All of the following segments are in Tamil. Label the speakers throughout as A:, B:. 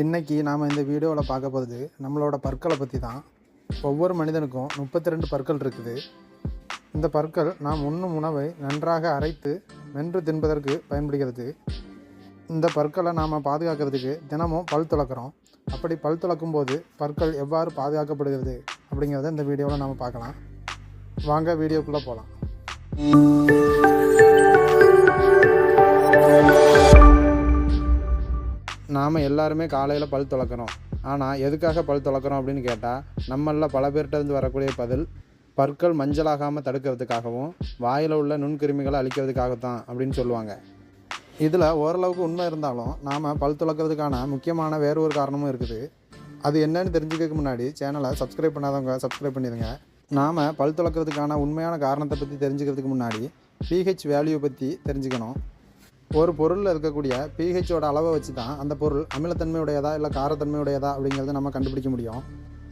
A: இன்றைக்கி நாம் இந்த வீடியோவில் பார்க்க போகிறது நம்மளோட பற்களை பற்றி தான். ஒவ்வொரு மனிதனுக்கும் 32 பற்கள் இருக்குது. இந்த பற்கள் நாம் உண்ணும் உணவை நன்றாக அரைத்து மென்று தின்பதற்கு பயன்படுகிறது. இந்த பற்களை நாம் பாதுகாக்கிறதுக்கு தினமும் பல் துலக்கிறோம். அப்படி பல் துலக்கும் போது பற்கள் எவ்வாறு பாதுகாக்கப்படுகிறது அப்படிங்கிறத இந்த வீடியோவில் நாம் பார்க்கலாம். வாங்க வீடியோக்குள்ளே போகலாம். நாம் எல்லாருமே காலையில் பல் துலக்கிறோம். ஆனால் எதுக்காக பல் துலக்கிறோம் அப்படின்னு கேட்டால், நம்மளில் பல பேர்கிட்டருந்து வரக்கூடிய பதில் பற்கள் மஞ்சளாகாமல் தடுக்கிறதுக்காகவும் வாயில் உள்ள நுண்கிருமிகளை அழிக்கிறதுக்காகத்தான் அப்படின்னு சொல்லுவாங்க. இதில் ஓரளவுக்கு உண்மை இருந்தாலும் நாம் பல் துலக்கிறதுக்கான முக்கியமான வேறு ஒரு காரணமும் இருக்குது. அது என்னன்னு தெரிஞ்சுக்கிறதுக்கு முன்னாடி சேனலை சப்ஸ்கிரைப் பண்ணாதவங்க சப்ஸ்கிரைப் பண்ணிடுங்க. நாம் பல் துலக்கிறதுக்கான உண்மையான காரணத்தை பற்றி தெரிஞ்சுக்கிறதுக்கு முன்னாடி pH வேல்யூ பற்றி தெரிஞ்சுக்கணும். ஒரு பொருளில் இருக்கக்கூடிய pHோட அளவை வச்சு தான் அந்த பொருள் அமிலத்தன்மையுடையதா இல்லை காரத்தன்மையுடையதா அப்படிங்கிறத நம்ம கண்டுபிடிக்க முடியும்.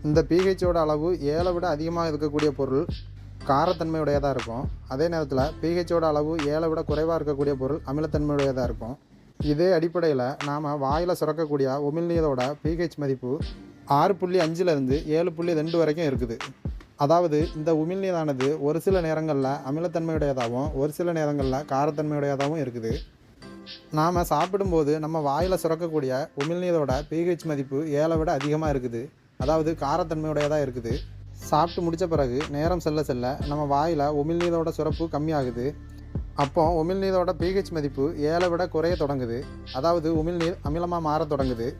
A: இந்த pHோட அளவு 7 விட அதிகமாக இருக்கக்கூடிய பொருள் காரத்தன்மையுடையதாக இருக்கும். அதே நேரத்தில் pHோட அளவு 7 விட குறைவாக இருக்கக்கூடிய பொருள் அமிலத்தன்மையுடையதாக இருக்கும். இதே அடிப்படையில் நாம் வாயில் சுரக்கக்கூடிய உமிழ்நீரோட pH மதிப்பு 6.5லேருந்து 7.2 வரைக்கும் இருக்குது. அதாவது இந்த உமிழ்நீரானது ஒரு சில நேரங்களில் அமிலத்தன்மையுடையதாகவும் ஒரு சில நேரங்களில் காரத்தன்மையுடையதாகவும் இருக்குது. நாம் சாப்பிடும்போது நம்ம வாயில் சுரக்கக்கூடிய உமிழ்நீரோட pH மதிப்பு 7 விட அதிகமாக இருக்குது. அதாவது காரத்தன்மையுடையதாக இருக்குது. சாப்பிட்டு முடித்த பிறகு நேரம் செல்ல செல்ல நம்ம வாயில் உமிழ்நீரோட சுரப்பு கம்மியாகுது. அப்போ உமிழ்நீரோட pH மதிப்பு 7 விட குறைய தொடங்குது. அதாவது உமிழ்நீர் அமிலமாக மாற தொடங்குது.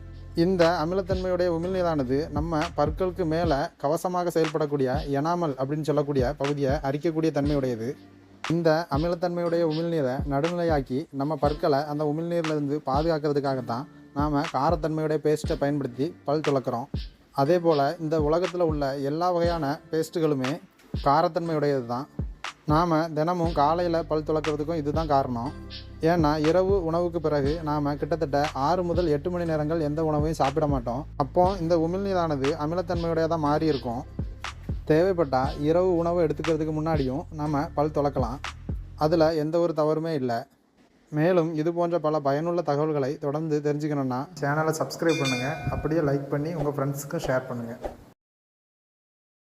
A: இந்த அமிலத்தன்மையுடைய உமிழ்நீரானது நம்ம பற்களுக்கு மேலே கவசமாக செயல்படக்கூடிய எனாமல் அப்படின்னு சொல்லக்கூடிய பகுதியை அரிக்கக்கூடிய தன்மையுடையது. இந்த அமிலத்தன்மையுடைய உமிழ்நீரை நடுநிலையாக்கி நம்ம பற்களை அந்த உமிழ்நீர்லேருந்து பாதுகாக்கிறதுக்காகத்தான் நாம் காரத்தன்மையுடைய பேஸ்ட்டை பயன்படுத்தி பல் துலக்கிறோம். அதே போல் இந்த உலகத்தில் உள்ள எல்லா வகையான பேஸ்ட்டுகளுமே காரத்தன்மையுடையது தான். நாம் தினமும் காலையில் பல் துலக்கிறதுக்கும் இதுதான் காரணம். ஏன்னா இரவு உணவுக்கு பிறகு நாம் கிட்டத்தட்ட 6 முதல் 8 மணி நேரங்கள் எந்த உணவையும் சாப்பிட மாட்டோம். அப்போ இந்த உமிழ்நீரானது அமிலத்தன்மையுடையதாக மாறி இருக்கும். தேவைப்பட்டால் இரவு உணவு எடுத்துக்கிறதுக்கு முன்னாடியும் நம்ம பல் துலக்கலாம். அதில் எந்த ஒரு தவறுமே இல்லை. மேலும் இது போன்ற பல பயனுள்ள தகவல்களை தொடர்ந்து தெரிஞ்சுக்கணுன்னா சேனலை சப்ஸ்கிரைப் பண்ணுங்கள். அப்படியே லைக் பண்ணி உங்கள் ஃப்ரெண்ட்ஸுக்கும் ஷேர் பண்ணுங்கள்.